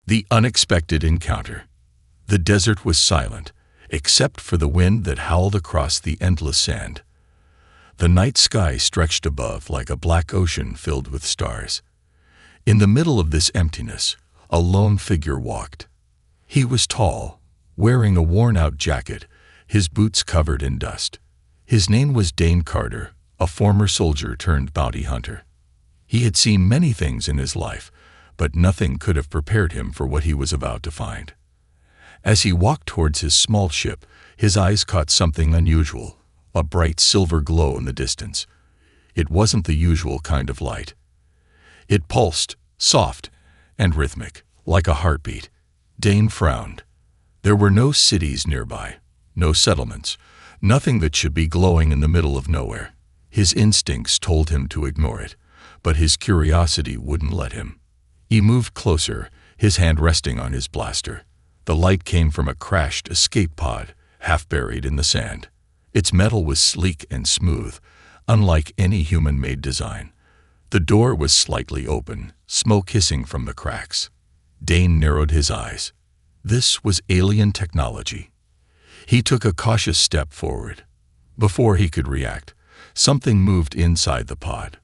The unexpected encounter. The desert was silent, except for the wind that howled across the endless sand. The night sky stretched above like a black ocean filled with stars. In the middle of this emptiness, a lone figure walked. He was tall, wearing a worn-out jacket, his boots covered in dust. His name was Dane Carter, a former soldier turned bounty hunter. He had seen many things in his life, but nothing could have prepared him for what he was about to find. As he walked towards his small ship, his eyes caught something unusual, a bright silver glow in the distance. It wasn't the usual kind of light. It pulsed, soft and rhythmic, like a heartbeat. Dane frowned. There were no cities nearby, no settlements, nothing that should be glowing in the middle of nowhere. His instincts told him to ignore it, but his curiosity wouldn't let him. He moved closer, his hand resting on his blaster. The light came from a crashed escape pod, half buried in the sand. Its metal was sleek and smooth, unlike any human-made design. The door was slightly open, smoke hissing from the cracks. Dane narrowed his eyes. This was alien technology. He took a cautious step forward. Before he could react, something moved inside the pod.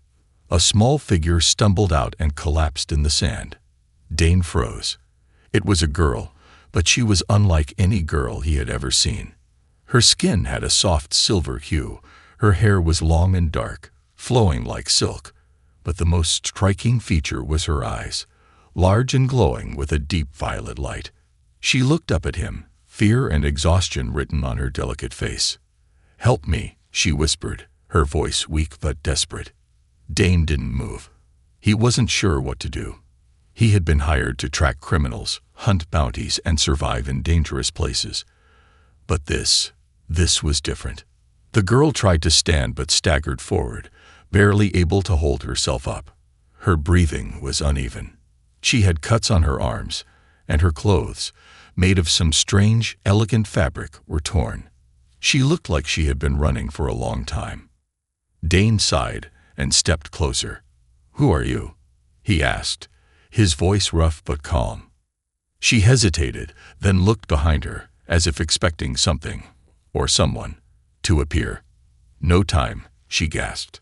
A small figure stumbled out and collapsed in the sand. Dane froze. It was a girl, but she was unlike any girl he had ever seen. Her skin had a soft silver hue. Her hair was long and dark, flowing like silk. But the most striking feature was her eyes, large and glowing with a deep violet light. She looked up at him, fear and exhaustion written on her delicate face. "Help me," she whispered, her voice weak but desperate. Dane didn't move. He wasn't sure what to do. He had been hired to track criminals, hunt bounties, and survive in dangerous places. But this was different. The girl tried to stand but staggered forward, barely able to hold herself up. Her breathing was uneven. She had cuts on her arms, and her clothes, made of some strange, elegant fabric, were torn. She looked like she had been running for a long time. Dane sighed and stepped closer. "Who are you?" he asked, his voice rough but calm. She hesitated, then looked behind her, as if expecting something, or someone, to appear. "No time," she gasped.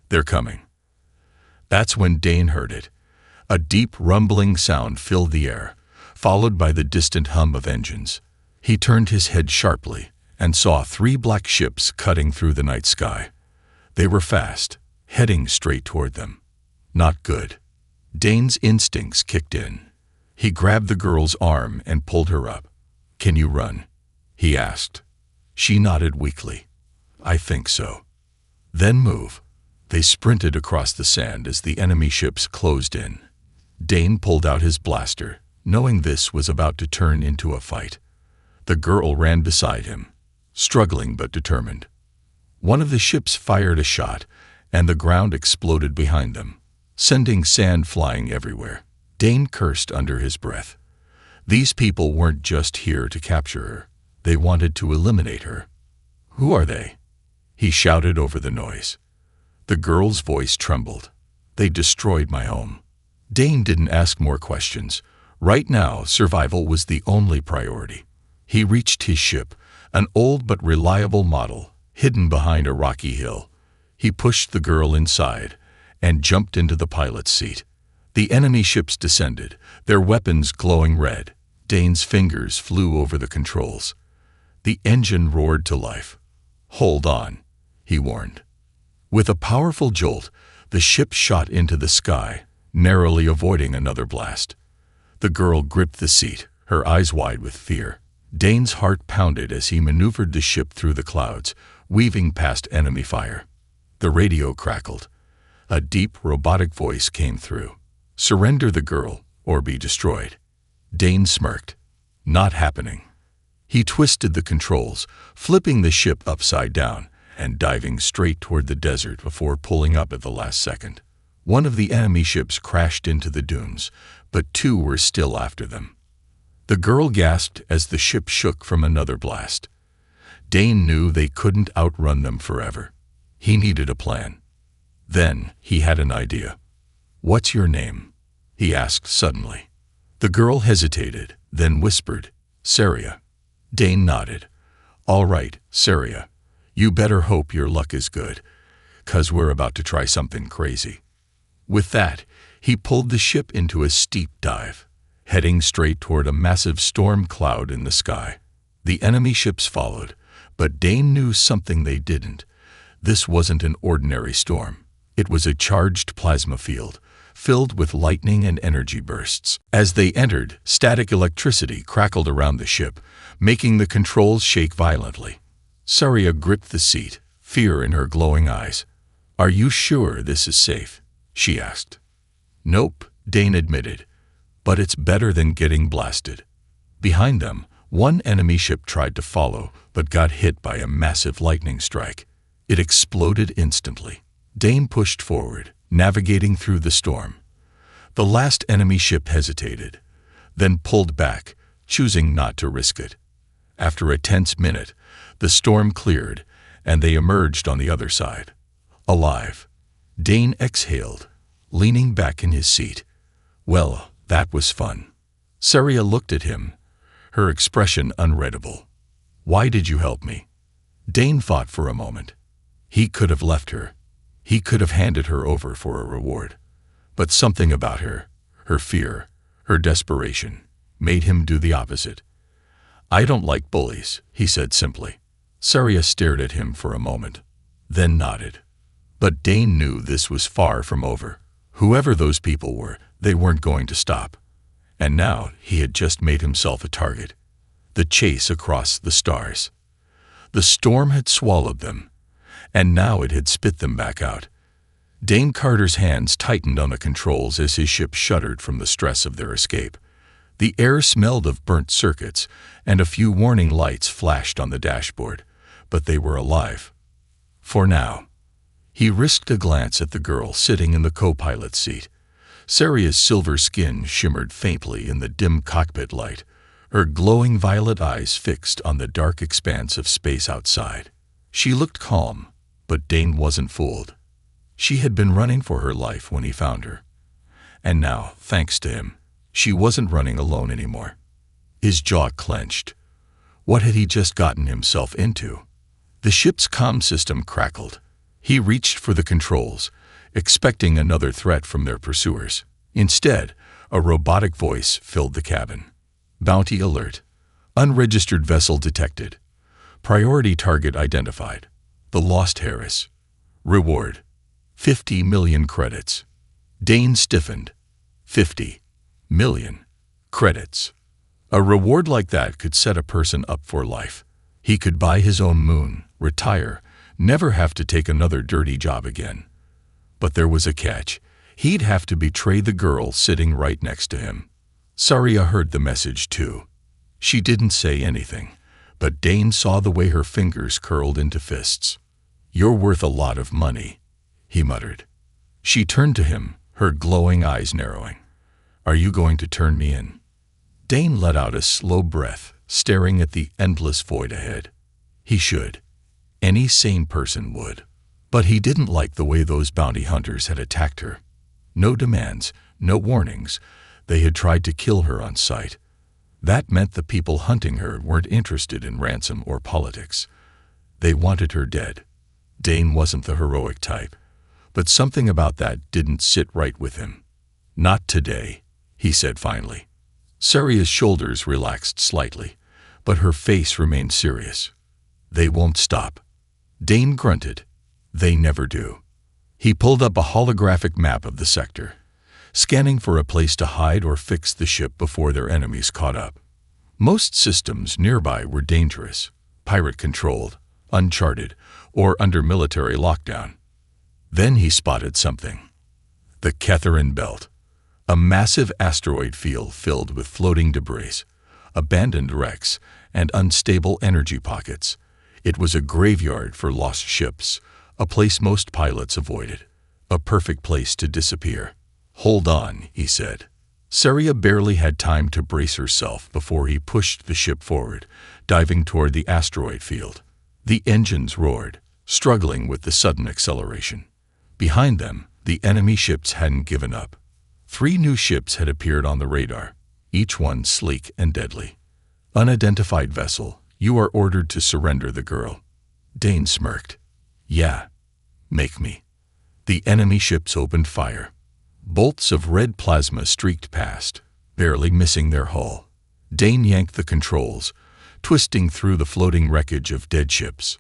"They're coming." That's when Dane heard it. A deep, rumbling sound filled the air, followed by the distant hum of engines. He turned his head sharply and saw 3 black ships cutting through the night sky. They were fast, heading straight toward them. Not good. Dane's instincts kicked in. He grabbed the girl's arm and pulled her up. "Can you run?" he asked. She nodded weakly. "I think so." "Then move." They sprinted across the sand as the enemy ships closed in. Dane pulled out his blaster, knowing this was about to turn into a fight. The girl ran beside him, struggling but determined. One of the ships fired a shot, and the ground exploded behind them, sending sand flying everywhere. Dane cursed under his breath. These people weren't just here to capture her. They wanted to eliminate her. "Who are they?" he shouted over the noise. The girl's voice trembled. "They destroyed my home." Dane didn't ask more questions. Right now, survival was the only priority. He reached his ship, an old but reliable model, hidden behind a rocky hill. He pushed the girl inside and jumped into the pilot's seat. The enemy ships descended, their weapons glowing red. Dane's fingers flew over the controls. The engine roared to life. "Hold on," he warned. With a powerful jolt, the ship shot into the sky, narrowly avoiding another blast. The girl gripped the seat, her eyes wide with fear. Dane's heart pounded as he maneuvered the ship through the clouds, weaving past enemy fire. The radio crackled. A deep, robotic voice came through. "Surrender the girl, or be destroyed." Dane smirked. "Not happening." He twisted the controls, flipping the ship upside down and diving straight toward the desert before pulling up at the last second. One of the enemy ships crashed into the dunes, but 2 were still after them. The girl gasped as the ship shook from another blast. Dane knew they couldn't outrun them forever. He needed a plan. Then he had an idea. "What's your name?" he asked suddenly. The girl hesitated, then whispered, "Saria." Dane nodded. "All right, Saria. You better hope your luck is good, 'cause we're about to try something crazy." With that, he pulled the ship into a steep dive, heading straight toward a massive storm cloud in the sky. The enemy ships followed, but Dane knew something they didn't. This wasn't an ordinary storm. It was a charged plasma field, filled with lightning and energy bursts. As they entered, static electricity crackled around the ship, making the controls shake violently. Saria gripped the seat, fear in her glowing eyes. "Are you sure this is safe?" she asked. "Nope," Dane admitted, "but it's better than getting blasted." Behind them, one enemy ship tried to follow, but got hit by a massive lightning strike. It exploded instantly. Dane pushed forward, navigating through the storm. The last enemy ship hesitated, then pulled back, choosing not to risk it. After a tense minute, the storm cleared, and they emerged on the other side. Alive. Dane exhaled, leaning back in his seat. Well, that was fun. Saria looked at him, her expression unreadable. "Why did you help me?" Dane thought for a moment. He could have left her. He could have handed her over for a reward. But something about her fear, her desperation, made him do the opposite. "I don't like bullies," he said simply. Saria stared at him for a moment, then nodded. But Dane knew this was far from over. Whoever those people were, they weren't going to stop. And now he had just made himself a target. The chase across the stars. The storm had swallowed them, and now it had spit them back out. Dane Carter's hands tightened on the controls as his ship shuddered from the stress of their escape. The air smelled of burnt circuits, and a few warning lights flashed on the dashboard, but they were alive. For now. He risked a glance at the girl sitting in the co-pilot's seat. Saria's silver skin shimmered faintly in the dim cockpit light, her glowing violet eyes fixed on the dark expanse of space outside. She looked calm, but Dane wasn't fooled. She had been running for her life when he found her. And now, thanks to him, she wasn't running alone anymore. His jaw clenched. What had he just gotten himself into? The ship's comm system crackled. He reached for the controls, expecting another threat from their pursuers. Instead, a robotic voice filled the cabin. "Bounty alert. Unregistered vessel detected. Priority target identified. The Lost Harris. Reward: 50 million credits." Dane stiffened. 50 million credits. A reward like that could set a person up for life. He could buy his own moon, retire, never have to take another dirty job again. But there was a catch. He'd have to betray the girl sitting right next to him. Saria heard the message too. She didn't say anything, but Dane saw the way her fingers curled into fists. "You're worth a lot of money," he muttered. She turned to him, her glowing eyes narrowing. "Are you going to turn me in?" Dane let out a slow breath, staring at the endless void ahead. He should. Any sane person would. But he didn't like the way those bounty hunters had attacked her. No demands, no warnings. They had tried to kill her on sight. That meant the people hunting her weren't interested in ransom or politics. They wanted her dead. Dane wasn't the heroic type, but something about that didn't sit right with him. "Not today," he said finally. Saria's shoulders relaxed slightly, but her face remained serious. "They won't stop." Dane grunted. "They never do." He pulled up a holographic map of the sector, scanning for a place to hide or fix the ship before their enemies caught up. Most systems nearby were dangerous, pirate-controlled, uncharted, or under military lockdown. Then he spotted something. The Catherine Belt, a massive asteroid field filled with floating debris, abandoned wrecks, and unstable energy pockets. It was a graveyard for lost ships, a place most pilots avoided, a perfect place to disappear. "Hold on," he said. Saria barely had time to brace herself before he pushed the ship forward, diving toward the asteroid field. The engines roared, struggling with the sudden acceleration. Behind them, the enemy ships hadn't given up. 3 new ships had appeared on the radar. each one sleek and deadly. "Unidentified vessel, you are ordered to surrender the girl." Dane smirked. "Yeah, make me." The enemy ships opened fire. Bolts of red plasma streaked past, barely missing their hull. Dane yanked the controls, twisting through the floating wreckage of dead ships.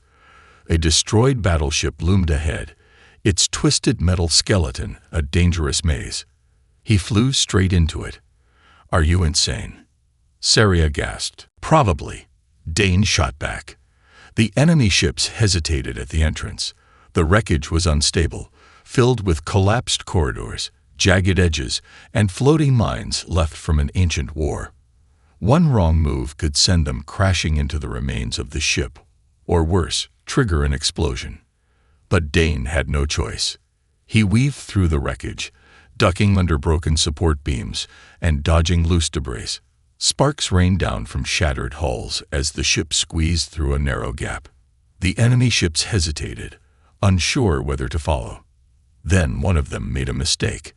A destroyed battleship loomed ahead, its twisted metal skeleton a dangerous maze. He flew straight into it. "Are you insane?" Saria gasped. "Probably." Dane shot back. The enemy ships hesitated at the entrance. The wreckage was unstable, filled with collapsed corridors, jagged edges, and floating mines left from an ancient war. One wrong move could send them crashing into the remains of the ship, or worse, trigger an explosion. But Dane had no choice. He weaved through the wreckage, ducking under broken support beams and dodging loose debris. Sparks rained down from shattered hulls as the ship squeezed through a narrow gap. The enemy ships hesitated, unsure whether to follow. Then one of them made a mistake.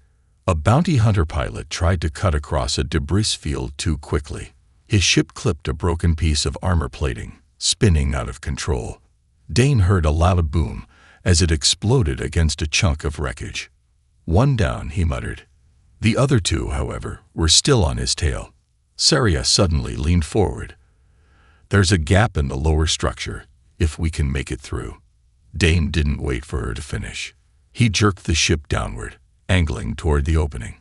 A bounty hunter pilot tried to cut across a debris field too quickly. His ship clipped a broken piece of armor plating, spinning out of control. Dane heard a loud boom as it exploded against a chunk of wreckage. "One down," he muttered. The other two, however, were still on his tail. Saria suddenly leaned forward. "There's a gap in the lower structure, if we can make it through." Dane didn't wait for her to finish. He jerked the ship downward, angling toward the opening.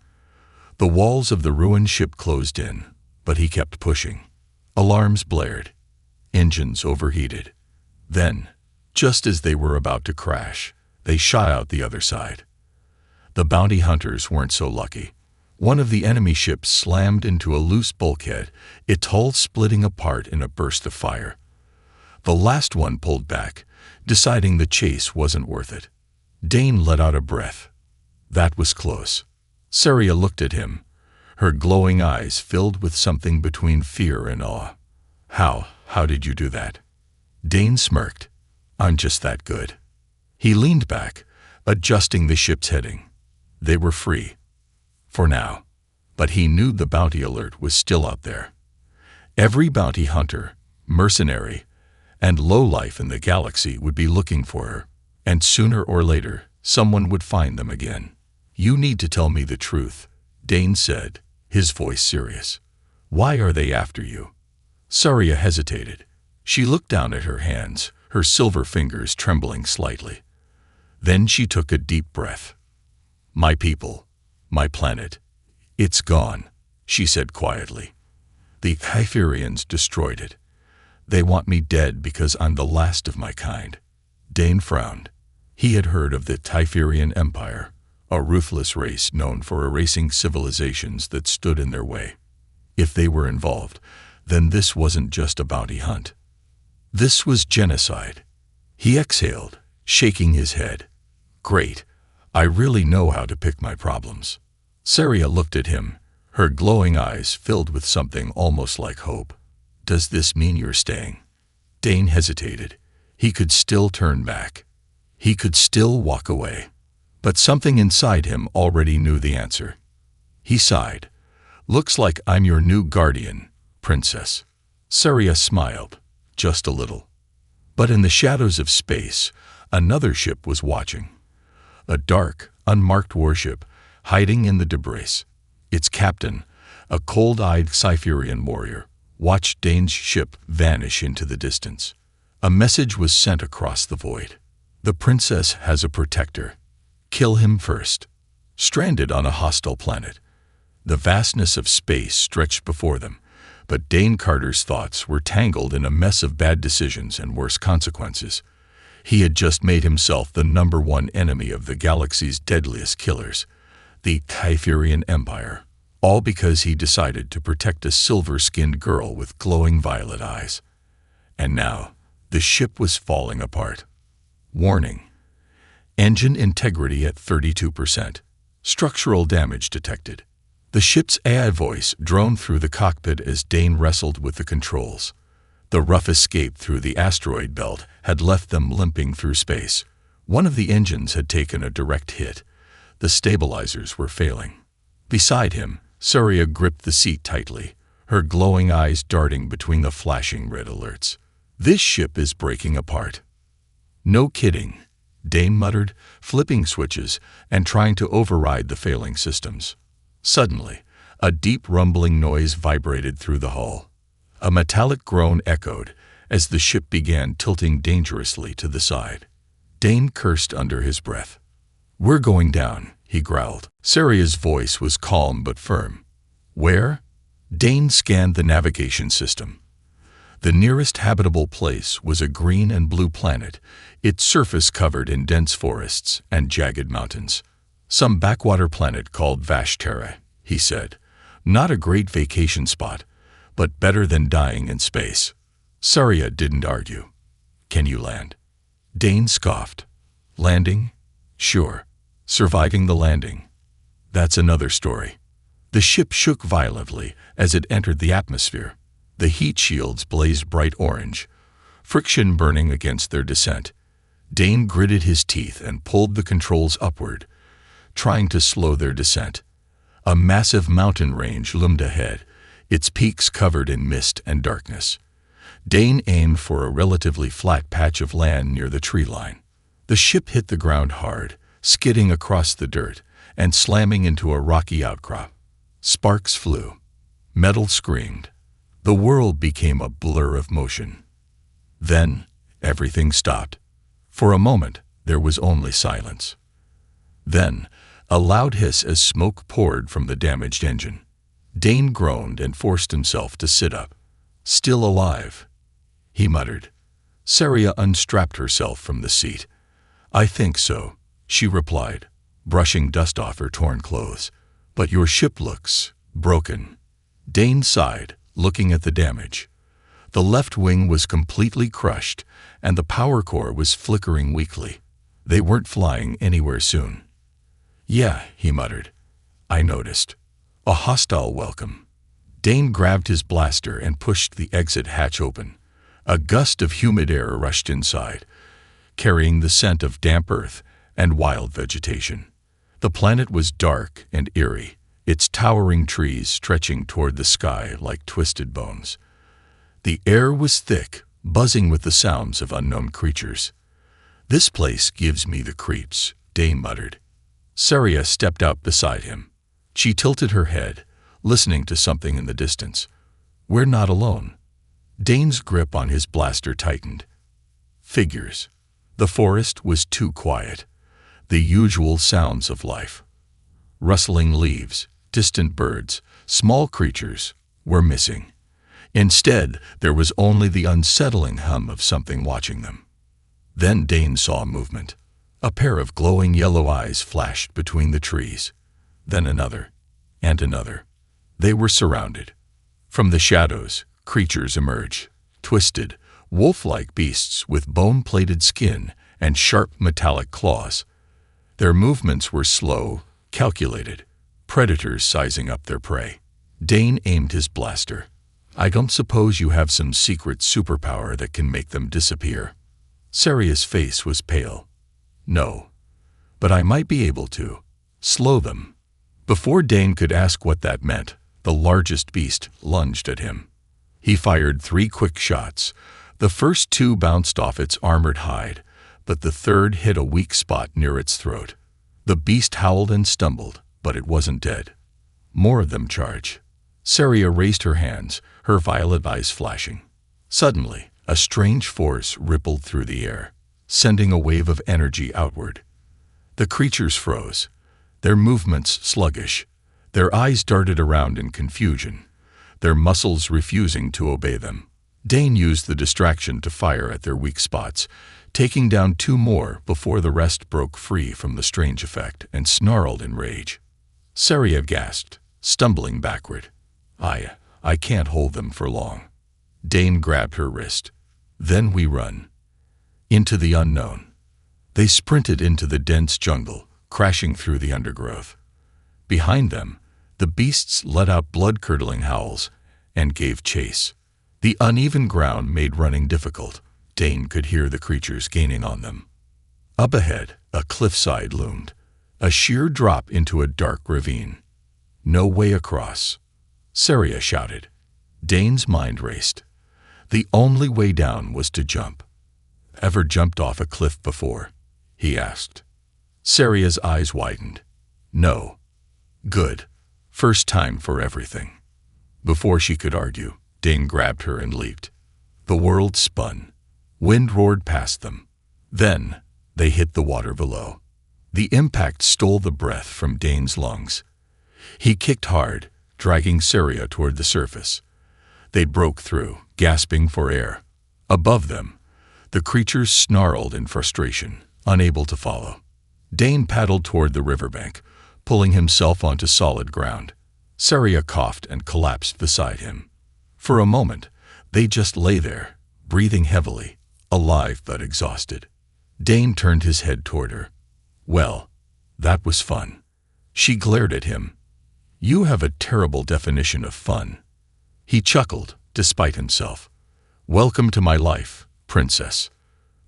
The walls of the ruined ship closed in, but he kept pushing. Alarms blared. Engines overheated. Then, just as they were about to crash, they shot out the other side. The bounty hunters weren't so lucky. One of the enemy ships slammed into a loose bulkhead, its hull splitting apart in a burst of fire. The last one pulled back, deciding the chase wasn't worth it. Dane let out a breath. That was close. Saria looked at him, her glowing eyes filled with something between fear and awe. How did you do that?" Dane smirked. "I'm just that good." He leaned back, adjusting the ship's heading. They were free. For now. But he knew the bounty alert was still out there. Every bounty hunter, mercenary, and lowlife in the galaxy would be looking for her, and sooner or later, someone would find them again. "You need to tell me the truth," Dane said, his voice serious. "Why are they after you?" Saria hesitated. She looked down at her hands, her silver fingers trembling slightly. Then she took a deep breath. "My people, my planet, it's gone," she said quietly. "The Hypherians destroyed it. They want me dead because I'm the last of my kind." Dane frowned. He had heard of the Hypherian Empire, a ruthless race known for erasing civilizations that stood in their way. If they were involved, then this wasn't just a bounty hunt. This was genocide. He exhaled, shaking his head. "Great. I really know how to pick my problems." Saria looked at him, her glowing eyes filled with something almost like hope. "Does this mean you're staying?" Dane hesitated. He could still turn back. He could still walk away. But something inside him already knew the answer. He sighed. "Looks like I'm your new guardian, princess." Saria smiled, just a little. But in the shadows of space, another ship was watching. A dark, unmarked warship, hiding in the debris. Its captain, a cold-eyed Cypherian warrior, watched Dane's ship vanish into the distance. A message was sent across the void. "The princess has a protector. Kill him first." Stranded on a hostile planet, the vastness of space stretched before them, but Dane Carter's thoughts were tangled in a mess of bad decisions and worse consequences. He had just made himself the #1 enemy of the galaxy's deadliest killers, the Hypherian Empire, all because he decided to protect a silver-skinned girl with glowing violet eyes. And now, the ship was falling apart. Warning: engine integrity at 32%. Structural damage detected. The ship's AI voice droned through the cockpit as Dane wrestled with the controls. The rough escape through the asteroid belt had left them limping through space. One of the engines had taken a direct hit. The stabilizers were failing. Beside him, Saria gripped the seat tightly, her glowing eyes darting between the flashing red alerts. "This ship is breaking apart." "No kidding," Dane muttered, flipping switches and trying to override the failing systems. Suddenly, a deep rumbling noise vibrated through the hull. A metallic groan echoed as the ship began tilting dangerously to the side. Dane cursed under his breath. "We're going down," he growled. Saria's voice was calm but firm. "Where?" Dane scanned the navigation system. The nearest habitable place was a green and blue planet, its surface covered in dense forests and jagged mountains. "Some backwater planet called Vash, Tera," he said. "Not a great vacation spot, but better than dying in space." Saria didn't argue. "Can you land?" Dane scoffed. "Landing? Sure. Surviving the landing? That's another story." The ship shook violently as it entered the atmosphere. The heat shields blazed bright orange, friction burning against their descent. Dane gritted his teeth and pulled the controls upward, trying to slow their descent. A massive mountain range loomed ahead, its peaks covered in mist and darkness. Dane aimed for a relatively flat patch of land near the tree line. The ship hit the ground hard, skidding across the dirt and slamming into a rocky outcrop. Sparks flew. Metal screamed. The world became a blur of motion. Then, everything stopped. For a moment, there was only silence. Then, a loud hiss as smoke poured from the damaged engine. Dane groaned and forced himself to sit up. "Still alive," he muttered. Saria unstrapped herself from the seat. "I think so," she replied, brushing dust off her torn clothes. "But your ship looks broken." Dane sighed, looking at the damage. The left wing was completely crushed, and the power core was flickering weakly. They weren't flying anywhere soon. "Yeah," he muttered. "I noticed. A hostile welcome." Dane grabbed his blaster and pushed the exit hatch open. A gust of humid air rushed inside, carrying the scent of damp earth and wild vegetation. The planet was dark and eerie, its towering trees stretching toward the sky like twisted bones. The air was thick, buzzing with the sounds of unknown creatures. "This place gives me the creeps," Dane muttered. Saria stepped out beside him. She tilted her head, listening to something in the distance. "We're not alone." Dane's grip on his blaster tightened. Figures. The forest was too quiet. The usual sounds of life. Rustling leaves, distant birds, small creatures were missing. Instead, there was only the unsettling hum of something watching them. Then Dane saw movement. A pair of glowing yellow eyes flashed between the trees. Then another, and another. They were surrounded. From the shadows, creatures emerged, twisted, wolf-like beasts with bone-plated skin and sharp metallic claws. Their movements were slow, calculated, predators sizing up their prey. Dane aimed his blaster. "I don't suppose you have some secret superpower that can make them disappear?" Saria's face was pale. "No. But I might be able to. Slow them." Before Dane could ask what that meant, the largest beast lunged at him. He fired 3 quick shots. The first 2 bounced off its armored hide, but the third hit a weak spot near its throat. The beast howled and stumbled, but it wasn't dead. More of them charged. Saria raised her hands, her violet eyes flashing. Suddenly, a strange force rippled through the air, sending a wave of energy outward. The creatures froze, their movements sluggish, their eyes darted around in confusion, their muscles refusing to obey them. Dane used the distraction to fire at their weak spots, taking down 2 more before the rest broke free from the strange effect and snarled in rage. Saria gasped, stumbling backward. I can't hold them for long." Dane grabbed her wrist. "Then we run. Into the unknown." They sprinted into the dense jungle, crashing through the undergrowth. Behind them, the beasts let out blood-curdling howls and gave chase. The uneven ground made running difficult. Dane could hear the creatures gaining on them. Up ahead, a cliffside loomed, a sheer drop into a dark ravine. No way across, Saria shouted. Dane's mind raced. The only way down was to jump. Ever jumped off a cliff before? He asked. Saria's eyes widened. No. Good. First time for everything. Before she could argue, Dane grabbed her and leaped. The world spun. Wind roared past them. Then, they hit the water below. The impact stole the breath from Dane's lungs. He kicked hard, dragging Saria toward the surface. They broke through, gasping for air. Above them, the creatures snarled in frustration, unable to follow. Dane paddled toward the riverbank, pulling himself onto solid ground. Saria coughed and collapsed beside him. For a moment, they just lay there, breathing heavily, alive but exhausted. Dane turned his head toward her. Well, that was fun. She glared at him. You have a terrible definition of fun. He chuckled, despite himself. Welcome to my life, princess.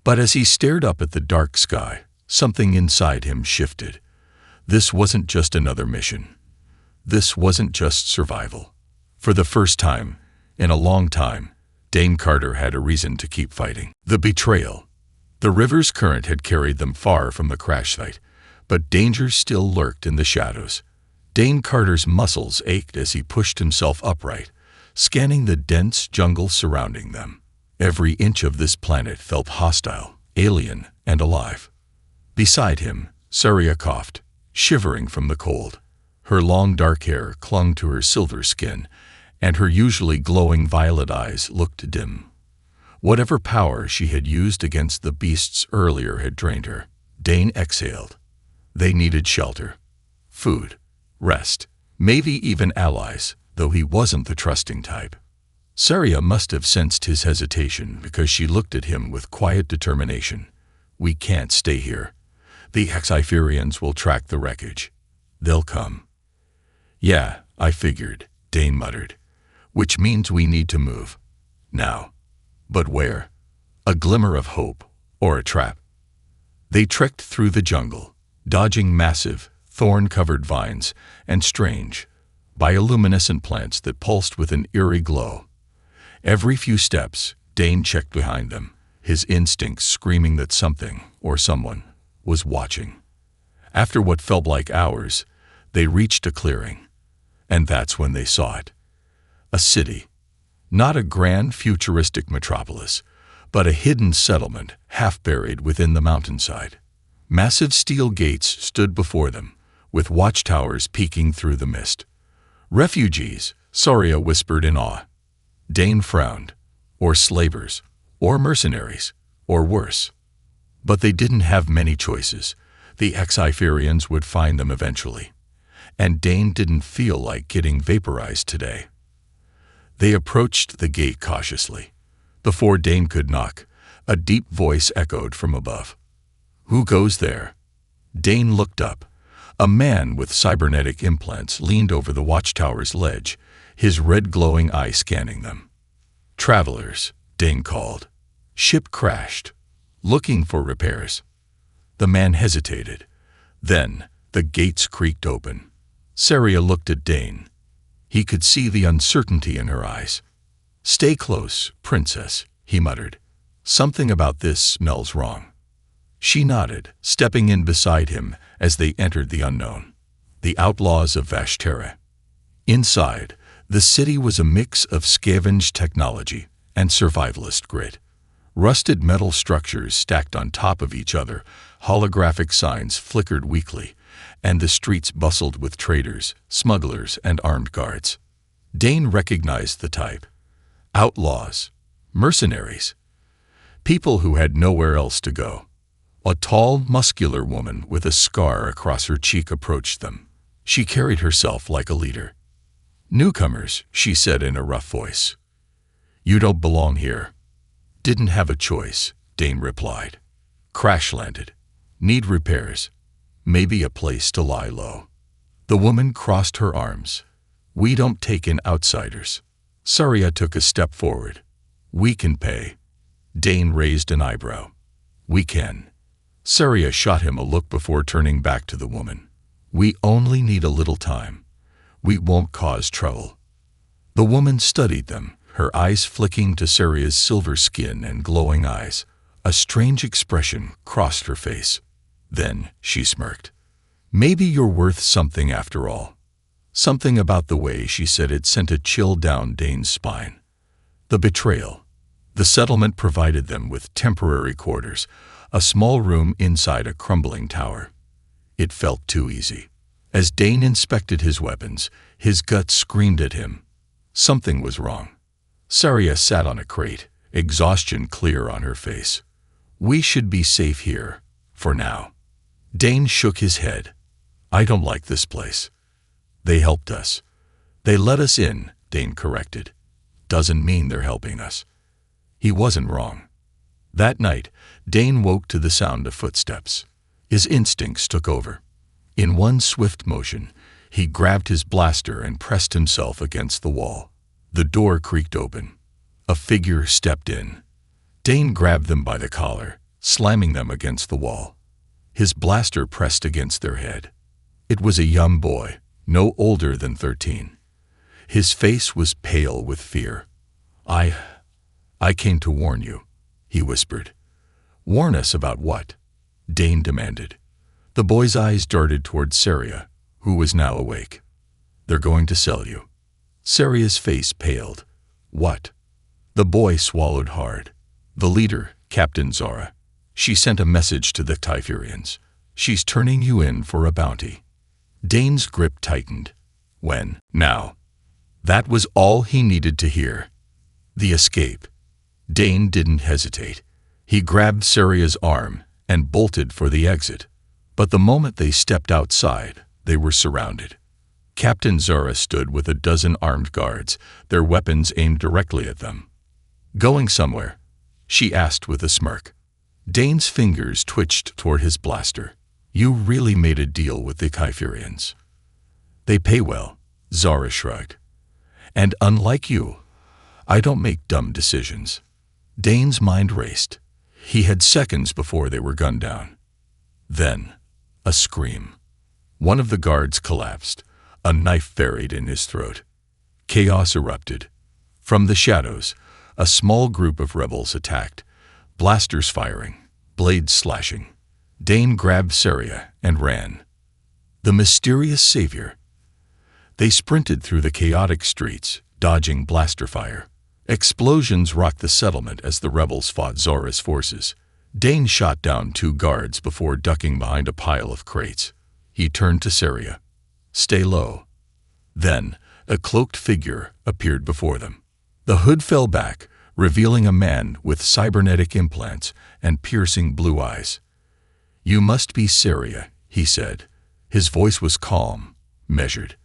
But as he stared up at the dark sky, something inside him shifted. This wasn't just another mission. This wasn't just survival. For the first time, in a long time, Dane Carter had a reason to keep fighting. The betrayal. The river's current had carried them far from the crash site, but danger still lurked in the shadows. Dane Carter's muscles ached as he pushed himself upright, scanning the dense jungle surrounding them. Every inch of this planet felt hostile, alien, and alive. Beside him, Saria coughed, shivering from the cold. Her long dark hair clung to her silver skin, and her usually glowing violet eyes looked dim. Whatever power she had used against the beasts earlier had drained her. Dane exhaled. They needed shelter, food, rest, maybe even allies, though he wasn't the trusting type. Saria must have sensed his hesitation because she looked at him with quiet determination. We can't stay here. The Hexiferians will track the wreckage. They'll come. Yeah, I figured, Dane muttered. Which means we need to move. Now. But where? A glimmer of hope, or a trap. They trekked through the jungle, dodging massive, thorn-covered vines and strange, bioluminescent plants that pulsed with an eerie glow. Every few steps, Dane checked behind them, his instincts screaming that something, or someone, was watching. After what felt like hours, they reached a clearing. And that's when they saw it. A city. Not a grand futuristic metropolis, but a hidden settlement half buried within the mountainside. Massive steel gates stood before them, with watchtowers peeking through the mist. Refugees, Saria whispered in awe. Dane frowned. Or slavers, or mercenaries, or worse. But they didn't have many choices. The Hexiferians would find them eventually. And Dane didn't feel like getting vaporized today. They approached the gate cautiously. Before Dane could knock, a deep voice echoed from above. Who goes there? Dane looked up. A man with cybernetic implants leaned over the watchtower's ledge, his red glowing eye scanning them. Travelers, Dane called. Ship crashed. Looking for repairs. The man hesitated. Then, the gates creaked open. Saria looked at Dane. He could see the uncertainty in her eyes. Stay close, princess, he muttered. Something about this smells wrong. She nodded, stepping in beside him as they entered the unknown. The outlaws of Vash. Tera. Inside, the city was a mix of scavenged technology and survivalist grit. Rusted metal structures stacked on top of each other, holographic signs flickered weakly, and the streets bustled with traders, smugglers, and armed guards. Dane recognized the type. Outlaws, mercenaries, people who had nowhere else to go. A tall, muscular woman with a scar across her cheek approached them. She carried herself like a leader. Newcomers, she said in a rough voice. You don't belong here. Didn't have a choice, Dane replied. Crash landed. Need repairs. Maybe a place to lie low. The woman crossed her arms. We don't take in outsiders. Saria took a step forward. We can pay. Dane raised an eyebrow. We can. Saria shot him a look before turning back to the woman. We only need a little time. We won't cause trouble." The woman studied them, her eyes flicking to Seria's silver skin and glowing eyes. A strange expression crossed her face. Then she smirked. "Maybe you're worth something after all." Something about the way she said it sent a chill down Dane's spine. The betrayal. The settlement provided them with temporary quarters, a small room inside a crumbling tower. It felt too easy. As Dane inspected his weapons, his gut screamed at him. Something was wrong. Saria sat on a crate, exhaustion clear on her face. "We should be safe here, for now." Dane shook his head. "I don't like this place." "They helped us." "They let us in," Dane corrected. "Doesn't mean they're helping us." He wasn't wrong. That night, Dane woke to the sound of footsteps. His instincts took over. In one swift motion, he grabbed his blaster and pressed himself against the wall. The door creaked open. A figure stepped in. Dane grabbed them by the collar, slamming them against the wall. His blaster pressed against their head. It was a young boy, no older than 13. His face was pale with fear. I came to warn you," he whispered. "Warn us about what?" Dane demanded. The boy's eyes darted toward Saria, who was now awake. "They're going to sell you." Saria's face paled. "What?" The boy swallowed hard. "The leader, Captain Zara. She sent a message to the Typherians. She's turning you in for a bounty." Dane's grip tightened. "When? Now?" That was all he needed to hear. The escape. Dane didn't hesitate. He grabbed Saria's arm and bolted for the exit. But the moment they stepped outside, they were surrounded. Captain Zara stood with a dozen armed guards, their weapons aimed directly at them. "Going somewhere?" she asked with a smirk. Dane's fingers twitched toward his blaster. "You really made a deal with the Typherians." "They pay well," Zara shrugged. "And unlike you, I don't make dumb decisions." Dane's mind raced. He had seconds before they were gunned down. Then, a scream. One of the guards collapsed, a knife buried in his throat. Chaos erupted. From the shadows, a small group of rebels attacked, blasters firing, blades slashing. Dane grabbed Saria and ran. The mysterious savior. They sprinted through the chaotic streets, dodging blaster fire. Explosions rocked the settlement as the rebels fought Zora's forces. Dane shot down 2 guards before ducking behind a pile of crates. He turned to Saria. "Stay low." Then, a cloaked figure appeared before them. The hood fell back, revealing a man with cybernetic implants and piercing blue eyes. "You must be Saria," he said. His voice was calm, measured.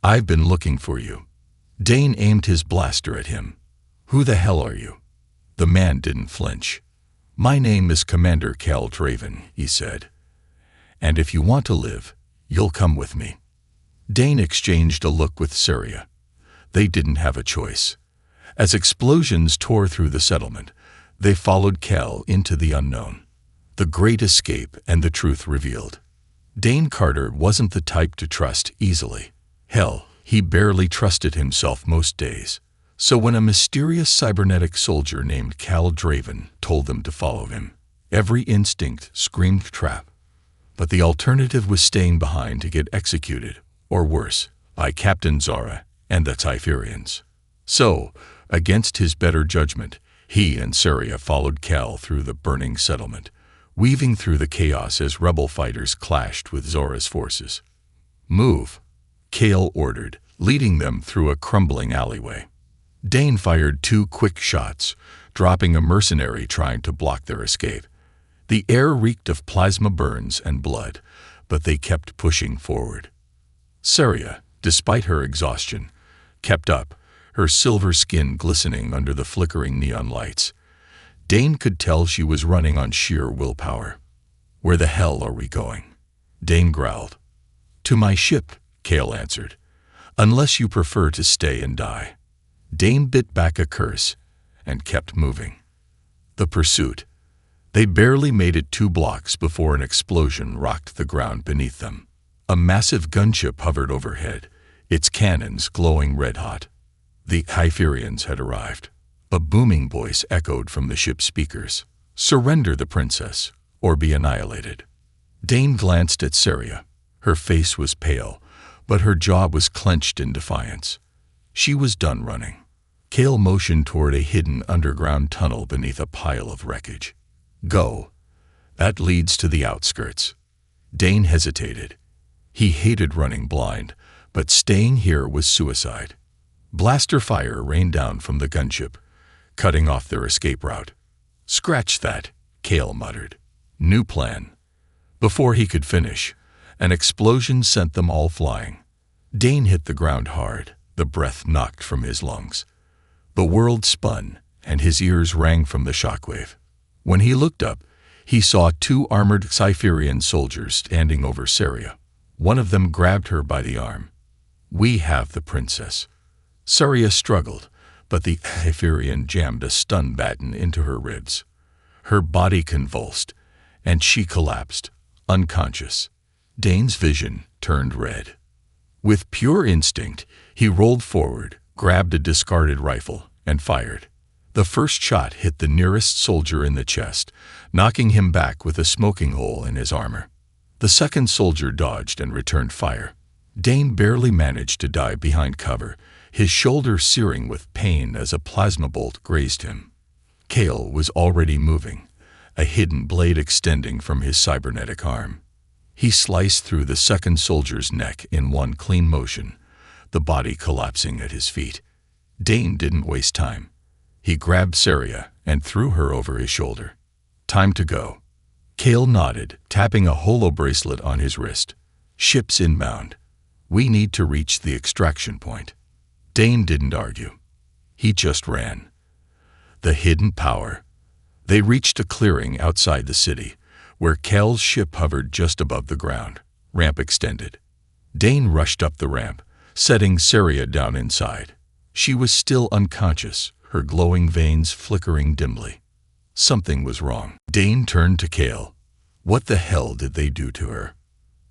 "I've been looking for you." Dane aimed his blaster at him. "Who the hell are you?" The man didn't flinch. "My name is Commander Cal Draven," he said. "And if you want to live, you'll come with me." Dane exchanged a look with Saria. They didn't have a choice. As explosions tore through the settlement, they followed Cal into the unknown. The great escape and the truth revealed. Dane Carter wasn't the type to trust easily. Hell, he barely trusted himself most days. So when a mysterious cybernetic soldier named Cal Draven told them to follow him, every instinct screamed trap. But the alternative was staying behind to get executed, or worse, by Captain Zara and the Typherians. So, against his better judgment, he and Saria followed Cal through the burning settlement, weaving through the chaos as rebel fighters clashed with Zora's forces. "Move," Cal ordered, leading them through a crumbling alleyway. Dane fired 2 quick shots, dropping a mercenary trying to block their escape. The air reeked of plasma burns and blood, but they kept pushing forward. Saria, despite her exhaustion, kept up, her silver skin glistening under the flickering neon lights. Dane could tell she was running on sheer willpower. "Where the hell are we going?" Dane growled. "To my ship," Cal answered. "Unless you prefer to stay and die." Dane bit back a curse and kept moving. The pursuit. They barely made it 2 blocks before an explosion rocked the ground beneath them. A massive gunship hovered overhead, its cannons glowing red-hot. The Hypherians had arrived. A booming voice echoed from the ship's speakers. "Surrender the princess, or be annihilated." Dane glanced at Saria. Her face was pale, but her jaw was clenched in defiance. She was done running. Kale motioned toward a hidden underground tunnel beneath a pile of wreckage. "Go. That leads to the outskirts." Dane hesitated. He hated running blind, but staying here was suicide. Blaster fire rained down from the gunship, cutting off their escape route. "Scratch that," Kale muttered. "New plan." Before he could finish, an explosion sent them all flying. Dane hit the ground hard, the breath knocked from his lungs. The world spun, and his ears rang from the shockwave. When he looked up, he saw 2 armored Cypherian soldiers standing over Saria. One of them grabbed her by the arm. "We have the princess." Saria struggled, but the Cypherian jammed a stun baton into her ribs. Her body convulsed, and she collapsed, unconscious. Dane's vision turned red. With pure instinct, he rolled forward, grabbed a discarded rifle, and fired. The first shot hit the nearest soldier in the chest, knocking him back with a smoking hole in his armor. The second soldier dodged and returned fire. Dane barely managed to dive behind cover, his shoulder searing with pain as a plasma bolt grazed him. Kale was already moving, a hidden blade extending from his cybernetic arm. He sliced through the second soldier's neck in one clean motion, the body collapsing at his feet. Dane didn't waste time. He grabbed Saria and threw her over his shoulder. "Time to go." Kale nodded, tapping a holo bracelet on his wrist. "Ship's inbound. We need to reach the extraction point." Dane didn't argue. He just ran. The hidden power. They reached a clearing outside the city, where Kale's ship hovered just above the ground. Ramp extended. Dane rushed up the ramp, setting Saria down inside. She was still unconscious, her glowing veins flickering dimly. Something was wrong. Dane turned to Kale. What the hell did they do to her?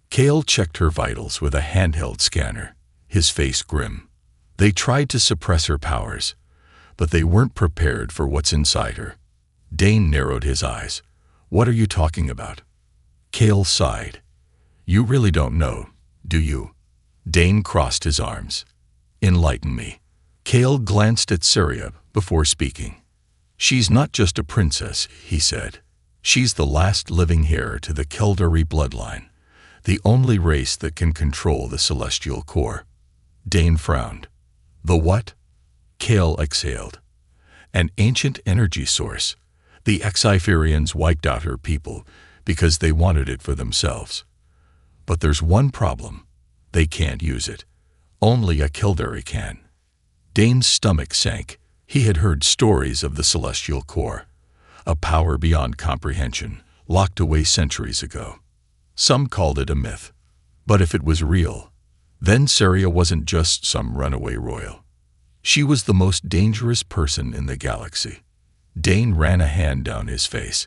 Kale checked her vitals with a handheld scanner, his face grim. They tried to suppress her powers, but they weren't prepared for what's inside her. Dane narrowed his eyes. "What are you talking about?" Kale sighed. "You really don't know, do you?" Dane crossed his arms. "Enlighten me." Kale glanced at Saria before speaking. "She's not just a princess," he said. "She's the last living heir to the Keldari bloodline, the only race that can control the celestial core." Dane frowned. "The what?" Kale exhaled. "An ancient energy source. The Cypherians wiped out her people because they wanted it for themselves. But there's one problem. They can't use it. Only a Keldari can." Dane's stomach sank. He had heard stories of the celestial core, a power beyond comprehension, locked away centuries ago. Some called it a myth. But if it was real, then Saria wasn't just some runaway royal. She was the most dangerous person in the galaxy. Dane ran a hand down his face.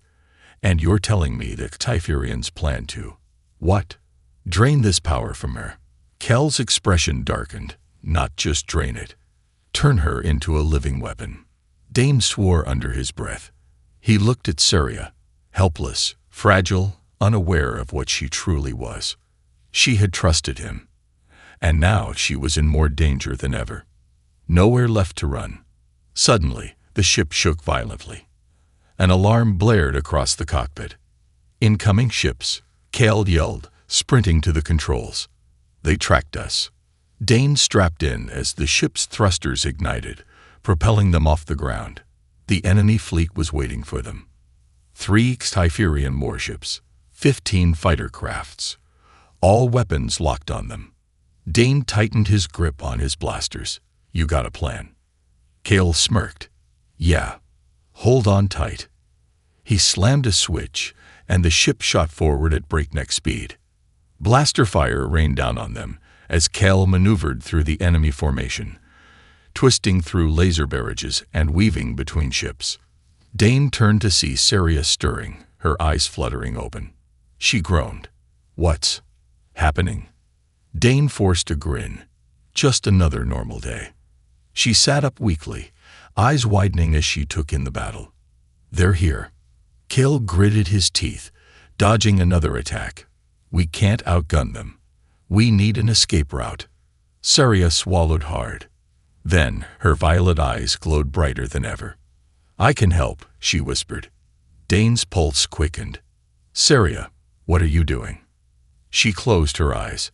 "And you're telling me that Cypherians plan to—" "What?" "Drain this power from her." Kel's expression darkened. "Not just drain it. Turn her into a living weapon." Dane swore under his breath. He looked at Saria, helpless, fragile, unaware of what she truly was. She had trusted him, and now she was in more danger than ever. Nowhere left to run. Suddenly, the ship shook violently. An alarm blared across the cockpit. "Incoming ships," Kale yelled, sprinting to the controls. "They tracked us." Dane strapped in as the ship's thrusters ignited, propelling them off the ground. The enemy fleet was waiting for them. 3 Cypherian warships, 15 fighter crafts, all weapons locked on them. Dane tightened his grip on his blasters. "You got a plan?" Kale smirked. "Yeah. Hold on tight." He slammed a switch, and the ship shot forward at breakneck speed. Blaster fire rained down on them as Kale maneuvered through the enemy formation, twisting through laser barrages and weaving between ships. Dane turned to see Saria stirring, her eyes fluttering open. She groaned. "What's happening?" Dane forced a grin. Just another normal day. She sat up weakly, eyes widening as she took in the battle. They're here. Kale gritted his teeth, dodging another attack. We can't outgun them. We need an escape route. Saria swallowed hard. Then her violet eyes glowed brighter than ever. I can help, she whispered. Dane's pulse quickened. Saria, what are you doing? She closed her eyes.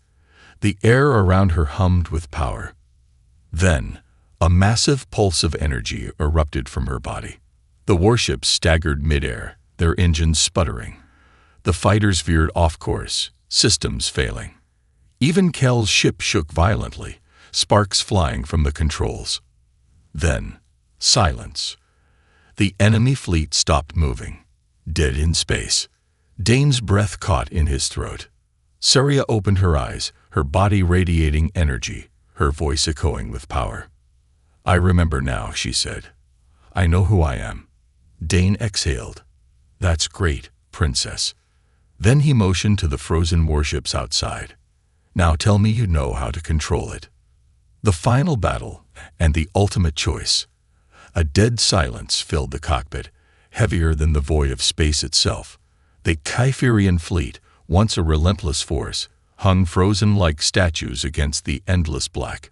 The air around her hummed with power. Then, a massive pulse of energy erupted from her body. The warships staggered midair, their engines sputtering. The fighters veered off course, systems failing. Even Kel's ship shook violently, sparks flying from the controls. Then, silence. The enemy fleet stopped moving, dead in space. Dane's breath caught in his throat. Saria opened her eyes, her body radiating energy, her voice echoing with power. I remember now, she said. I know who I am. Dane exhaled. That's great, princess. Then he motioned to the frozen warships outside. Now tell me you know how to control it. The final battle, and the ultimate choice. A dead silence filled the cockpit, heavier than the void of space itself. The Kypherian fleet, once a relentless force, hung frozen like statues against the endless black.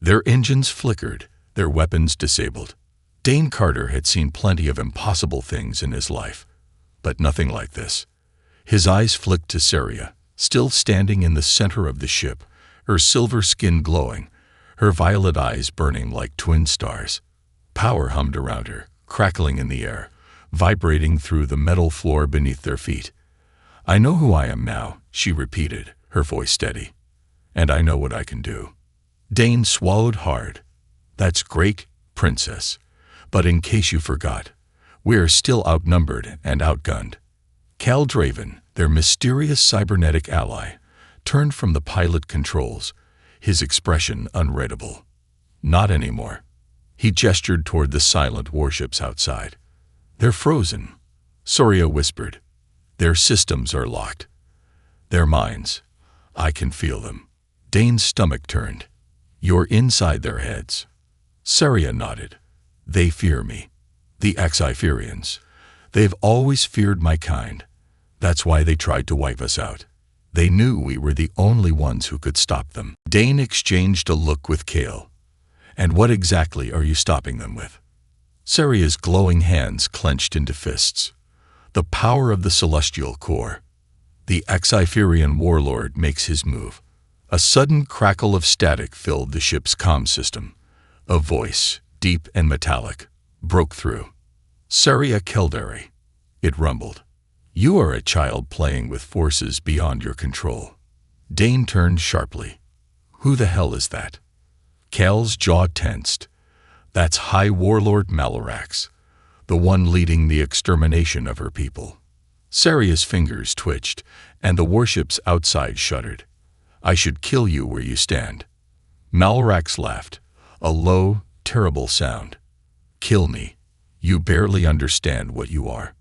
Their engines flickered, their weapons disabled. Dane Carter had seen plenty of impossible things in his life, but nothing like this. His eyes flicked to Saria, still standing in the center of the ship, her silver skin glowing, her violet eyes burning like twin stars. Power hummed around her, crackling in the air, vibrating through the metal floor beneath their feet. I know who I am now, she repeated, her voice steady. And I know what I can do. Dane swallowed hard. That's great, princess. But in case you forgot, we are still outnumbered and outgunned. Cal Draven, their mysterious cybernetic ally, turned from the pilot controls, his expression unreadable. Not anymore. He gestured toward the silent warships outside. They're frozen, Saria whispered. Their systems are locked. Their minds. I can feel them. Dane's stomach turned. You're inside their heads. Saria nodded. They fear me. The Xypherians. They've always feared my kind. That's why they tried to wipe us out. They knew we were the only ones who could stop them. Dane exchanged a look with Kale. And what exactly are you stopping them with? Saria's glowing hands clenched into fists. The power of the celestial core. The Xypherian warlord makes his move. A sudden crackle of static filled the ship's comm system. A voice, deep and metallic, broke through. Saria Keldari. It rumbled. You are a child playing with forces beyond your control. Dane turned sharply. Who the hell is that? Cal's jaw tensed. That's High Warlord Mallorax, the one leading the extermination of her people. Saria's fingers twitched, and the warships outside shuddered. I should kill you where you stand. Mallorax laughed, a low, terrible sound. Kill me. You barely understand what you are.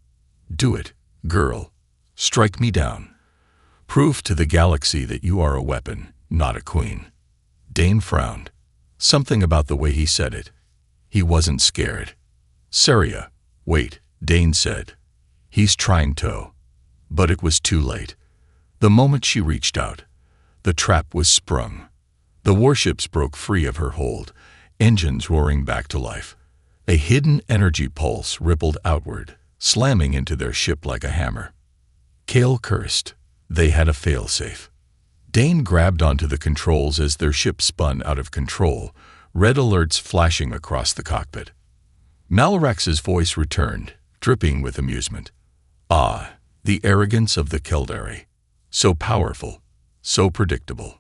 Do it, girl. Strike me down. Prove to the galaxy that you are a weapon, not a queen. Dane frowned. Something about the way he said it. He wasn't scared. Saria, wait, Dane said. He's trying to. But it was too late. The moment she reached out, the trap was sprung. The warships broke free of her hold, engines roaring back to life. A hidden energy pulse rippled outward, slamming into their ship like a hammer. Kale cursed. They had a failsafe. Dane grabbed onto the controls as their ship spun out of control, red alerts flashing across the cockpit. Mallorax's voice returned, dripping with amusement. Ah, the arrogance of the Keldari. So powerful, so predictable.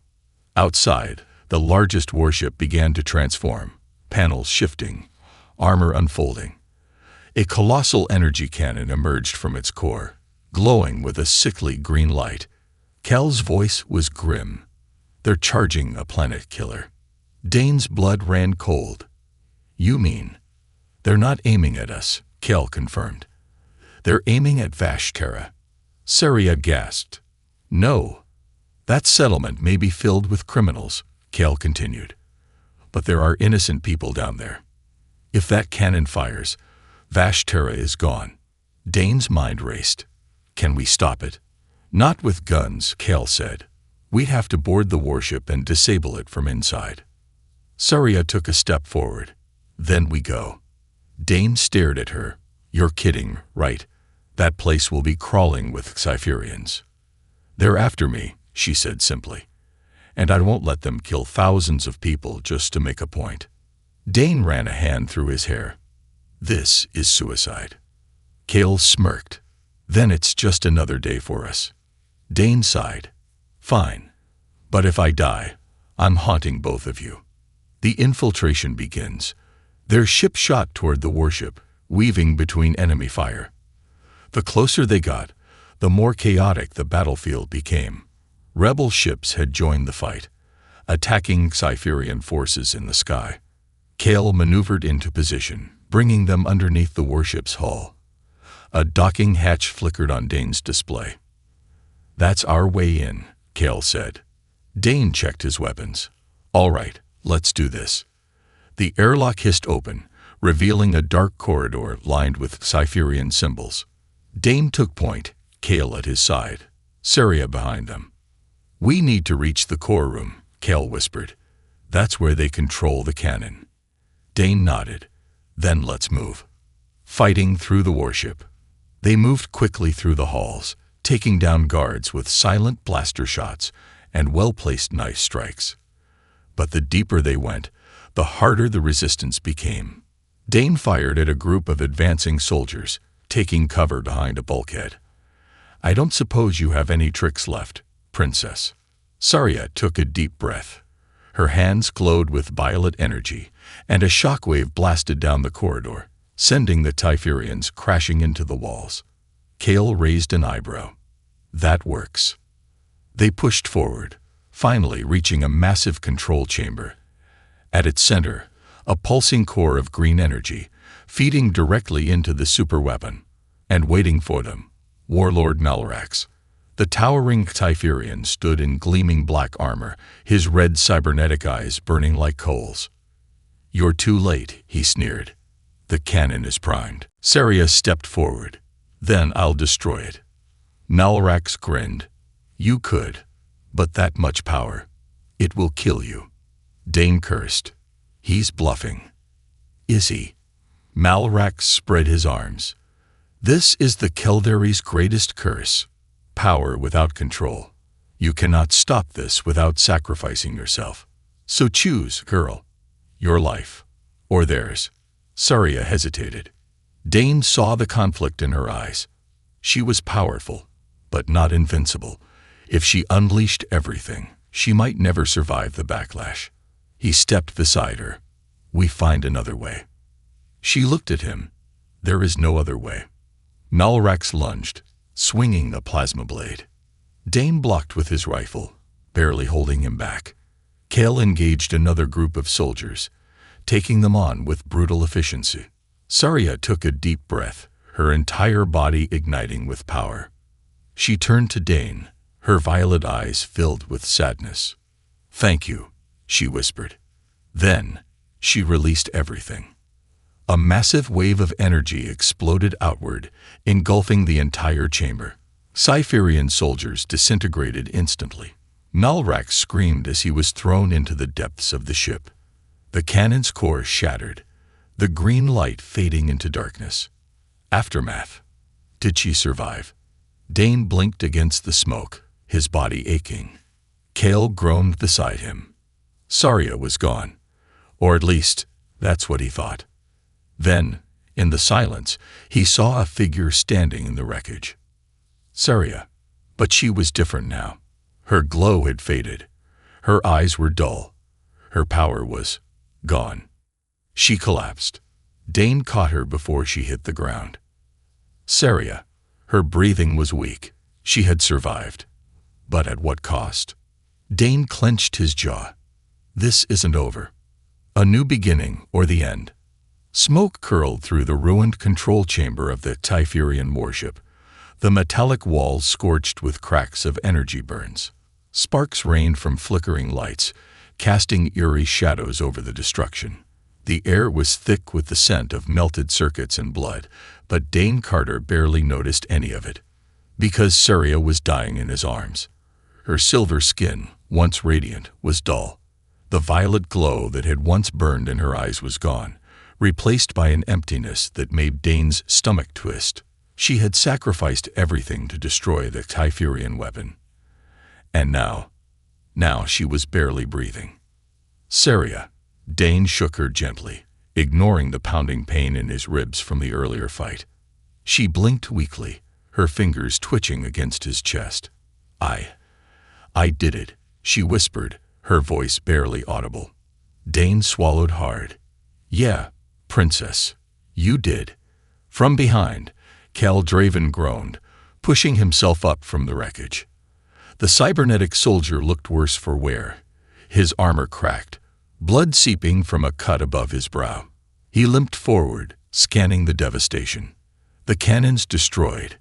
Outside, the largest warship began to transform, panels shifting, armor unfolding. A colossal energy cannon emerged from its core, glowing with a sickly green light. Kel's voice was grim. They're charging a planet killer. Dane's blood ran cold. You mean? They're not aiming at us, Kel confirmed. They're aiming at Vash, Tera. Saria gasped. No. That settlement may be filled with criminals, Kale continued. But there are innocent people down there. If that cannon fires, Vash Tera is gone. Dane's mind raced. Can we stop it? Not with guns, Kale said. We'd have to board the warship and disable it from inside. Saria took a step forward. Then we go. Dane stared at her. You're kidding, right? That place will be crawling with Cypherians. They're after me, she said simply. And I won't let them kill thousands of people just to make a point. Dane ran a hand through his hair. This is suicide. Kale smirked. Then it's just another day for us. Dane sighed. Fine. But if I die, I'm haunting both of you. The infiltration begins. Their ship shot toward the warship, weaving between enemy fire. The closer they got, the more chaotic the battlefield became. Rebel ships had joined the fight, attacking Cypherian forces in the sky. Kale maneuvered into position, bringing them underneath the warship's hull. A docking hatch flickered on Dane's display. That's our way in, Kale said. Dane checked his weapons. All right, let's do this. The airlock hissed open, revealing a dark corridor lined with Cypherian symbols. Dane took point, Kale at his side, Saria behind them. We need to reach the core room, Kale whispered. That's where they control the cannon. Dane nodded. Then let's move. Fighting through the warship. They moved quickly through the halls, taking down guards with silent blaster shots and well-placed knife strikes. But the deeper they went, the harder the resistance became. Dane fired at a group of advancing soldiers, taking cover behind a bulkhead. I don't suppose you have any tricks left, Princess. Saria took a deep breath. Her hands glowed with violet energy, and a shockwave blasted down the corridor, sending the Cypherians crashing into the walls. Kale raised an eyebrow. That works. They pushed forward, finally reaching a massive control chamber. At its center, a pulsing core of green energy, feeding directly into the superweapon. And waiting for them, Warlord Malrax. The towering Cypherian stood in gleaming black armor, his red cybernetic eyes burning like coals. You're too late, he sneered. The cannon is primed. Saria stepped forward. Then I'll destroy it. Malrax grinned. You could, but that much power. It will kill you. Dane cursed. He's bluffing. Is he? Malrax spread his arms. This is the Keldari's greatest curse. Power without control. You cannot stop this without sacrificing yourself. So choose, girl. Your life. Or theirs. Saria hesitated. Dane saw the conflict in her eyes. She was powerful, but not invincible. If she unleashed everything, she might never survive the backlash. He stepped beside her. We find another way. She looked at him. There is no other way. Malrax lunged, swinging a plasma blade. Dane blocked with his rifle, barely holding him back. Kale engaged another group of soldiers, taking them on with brutal efficiency. Saria took a deep breath, her entire body igniting with power. She turned to Dane, her violet eyes filled with sadness. Thank you, she whispered. Then, she released everything. A massive wave of energy exploded outward, engulfing the entire chamber. Cypherian soldiers disintegrated instantly. Malrax screamed as he was thrown into the depths of the ship. The cannon's core shattered, the green light fading into darkness. Aftermath. Did she survive? Dane blinked against the smoke, his body aching. Kale groaned beside him. Saria was gone. Or at least, that's what he thought. Then, in the silence, he saw a figure standing in the wreckage. Saria. But she was different now. Her glow had faded. Her eyes were dull. Her power was gone. She collapsed. Dane caught her before she hit the ground. Saria. Her breathing was weak. She had survived. But at what cost? Dane clenched his jaw. This isn't over. A new beginning or the end. Smoke curled through the ruined control chamber of the Cypherian warship, the metallic walls scorched with cracks of energy burns. Sparks rained from flickering lights, casting eerie shadows over the destruction. The air was thick with the scent of melted circuits and blood, but Dane Carter barely noticed any of it, because Saria was dying in his arms. Her silver skin, once radiant, was dull. The violet glow that had once burned in her eyes was gone, replaced by an emptiness that made Dane's stomach twist. She had sacrificed everything to destroy the Typherian weapon. And now she was barely breathing. Saria. Dane shook her gently, ignoring the pounding pain in his ribs from the earlier fight. She blinked weakly, her fingers twitching against his chest. I did it, she whispered, her voice barely audible. Dane swallowed hard. Yeah, princess, you did. From behind, Cal Draven groaned, pushing himself up from the wreckage. The cybernetic soldier looked worse for wear. His armor cracked, blood seeping from a cut above his brow. He limped forward, scanning the devastation. The cannons destroyed,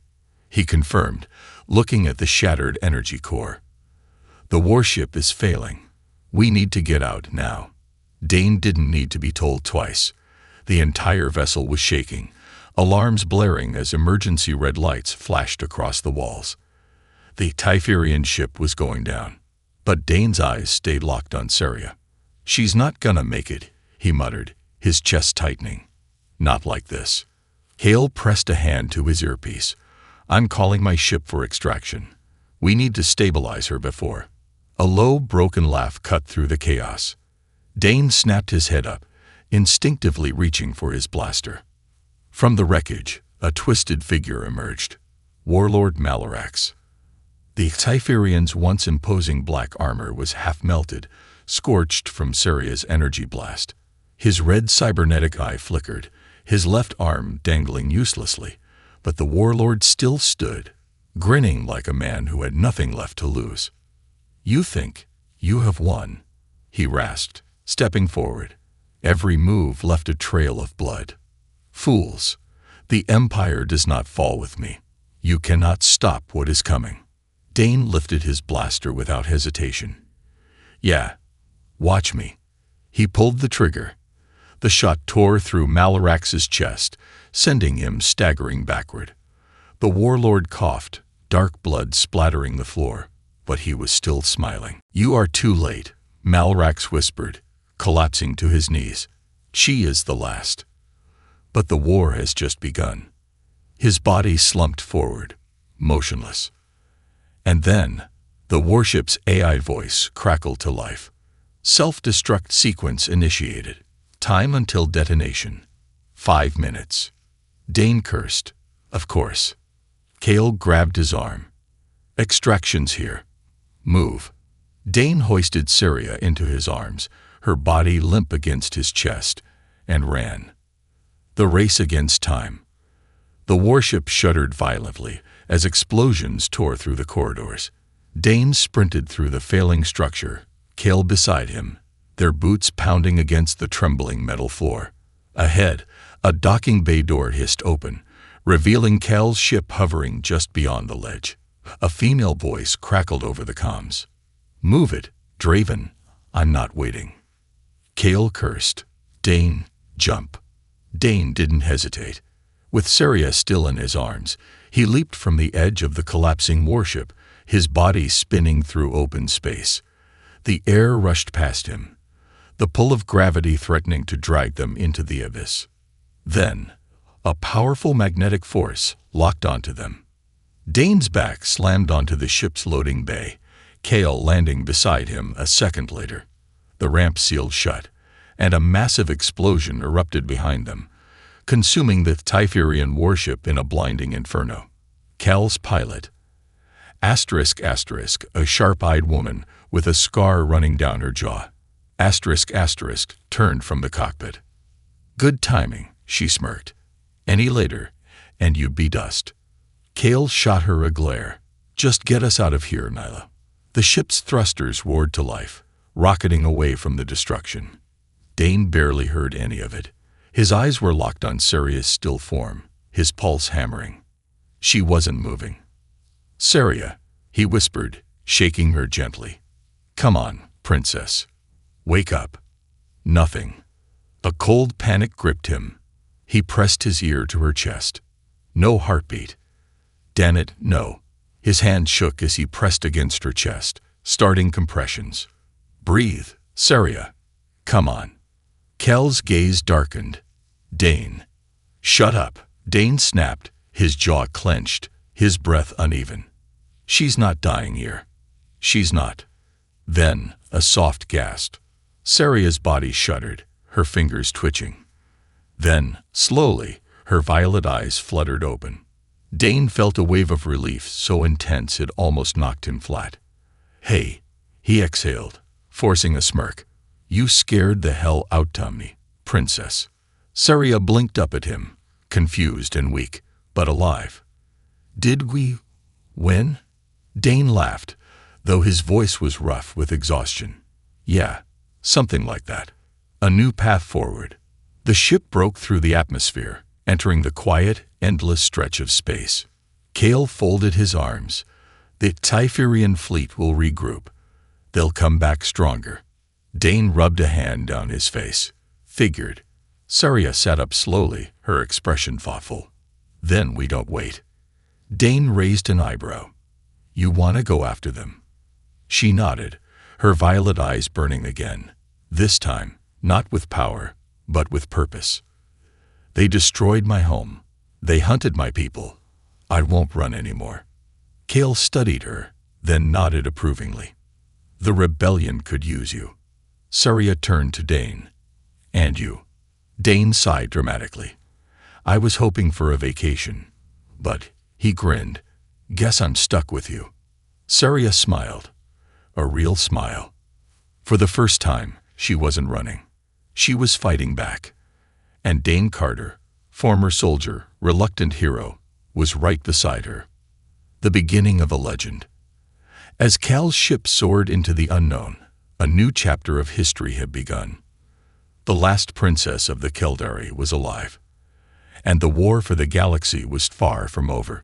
he confirmed, looking at the shattered energy core. The warship is failing. We need to get out now. Dane didn't need to be told twice. The entire vessel was shaking, alarms blaring as emergency red lights flashed across the walls. The Typherian ship was going down, but Dane's eyes stayed locked on Saria. She's not gonna make it, he muttered, his chest tightening. Not like this. Hale pressed a hand to his earpiece. I'm calling my ship for extraction. We need to stabilize her before. A low, broken laugh cut through the chaos. Dane snapped his head up, instinctively reaching for his blaster. From the wreckage, a twisted figure emerged. Warlord Malarax. The Typherian's once imposing black armor was half melted, scorched from Saria's energy blast. His red cybernetic eye flickered, his left arm dangling uselessly, but the warlord still stood, grinning like a man who had nothing left to lose. You think you have won, he rasped, stepping forward. Every move left a trail of blood. Fools, the Empire does not fall with me. You cannot stop what is coming. Dane lifted his blaster without hesitation. Yeah, watch me. He pulled the trigger. The shot tore through Malarax's chest, sending him staggering backward. The warlord coughed, dark blood splattering the floor, but he was still smiling. You are too late, Malarax whispered, collapsing to his knees. She is the last. But the war has just begun. His body slumped forward, motionless. And then, the warship's AI voice crackled to life. Self-destruct sequence initiated. Time until detonation. 5 minutes. Dane cursed. Of course. Cale grabbed his arm. Extraction's here. Move. Dane hoisted Saria into his arms, her body limp against his chest, and ran. The race against time. The warship shuddered violently as explosions tore through the corridors. Dane sprinted through the failing structure, Cale beside him, their boots pounding against the trembling metal floor. Ahead, a docking bay door hissed open, revealing Cale's ship hovering just beyond the ledge. A female voice crackled over the comms. Move it, Draven. I'm not waiting. Cale cursed. Dane, jump. Dane didn't hesitate. With Saria still in his arms, he leaped from the edge of the collapsing warship, his body spinning through open space. The air rushed past him, the pull of gravity threatening to drag them into the abyss. Then, a powerful magnetic force locked onto them. Dane's back slammed onto the ship's loading bay, Cale landing beside him a second later. The ramp sealed shut, and a massive explosion erupted behind them, consuming the Typherian warship in a blinding inferno. Cal's pilot, ***, a sharp-eyed woman with a scar running down her jaw, ***, turned from the cockpit. Good timing, she smirked. Any later, and you'd be dust. Cale shot her a glare. Just get us out of here, Nyla. The ship's thrusters roared to life, rocketing away from the destruction. Dane barely heard any of it. His eyes were locked on Saria's still form, his pulse hammering. She wasn't moving. Saria, he whispered, shaking her gently. Come on, princess. Wake up. Nothing. A cold panic gripped him. He pressed his ear to her chest. No heartbeat. Damn it, no. His hand shook as he pressed against her chest, starting compressions. Breathe, Saria. Come on. Kel's gaze darkened. Dane. Shut up. Dane snapped, his jaw clenched, his breath uneven. She's not dying here. She's not. Then, a soft gasp. Saria's body shuddered, her fingers twitching. Then, slowly, her violet eyes fluttered open. Dane felt a wave of relief so intense it almost knocked him flat. Hey, he exhaled, forcing a smirk. You scared the hell out of me, princess. Saria blinked up at him, confused and weak, but alive. Did we win? Dane laughed, though his voice was rough with exhaustion. Yeah, something like that. A new path forward. The ship broke through the atmosphere, entering the quiet, endless stretch of space. Kale folded his arms. The Typherian fleet will regroup. They'll come back stronger. Dane rubbed a hand down his face. Figured. Saria sat up slowly, her expression thoughtful. Then we don't wait. Dane raised an eyebrow. You want to go after them? She nodded, her violet eyes burning again. This time, not with power, but with purpose. They destroyed my home. They hunted my people. I won't run anymore. Kale studied her, then nodded approvingly. The rebellion could use you. Saria turned to Dane. And you. Dane sighed dramatically. I was hoping for a vacation. But, he grinned, guess I'm stuck with you. Saria smiled. A real smile. For the first time, she wasn't running. She was fighting back. And Dane Carter, former soldier, reluctant hero, was right beside her. The beginning of a legend. As Cal's ship soared into the unknown, a new chapter of history had begun. The last princess of the Keldari was alive, and the war for the galaxy was far from over.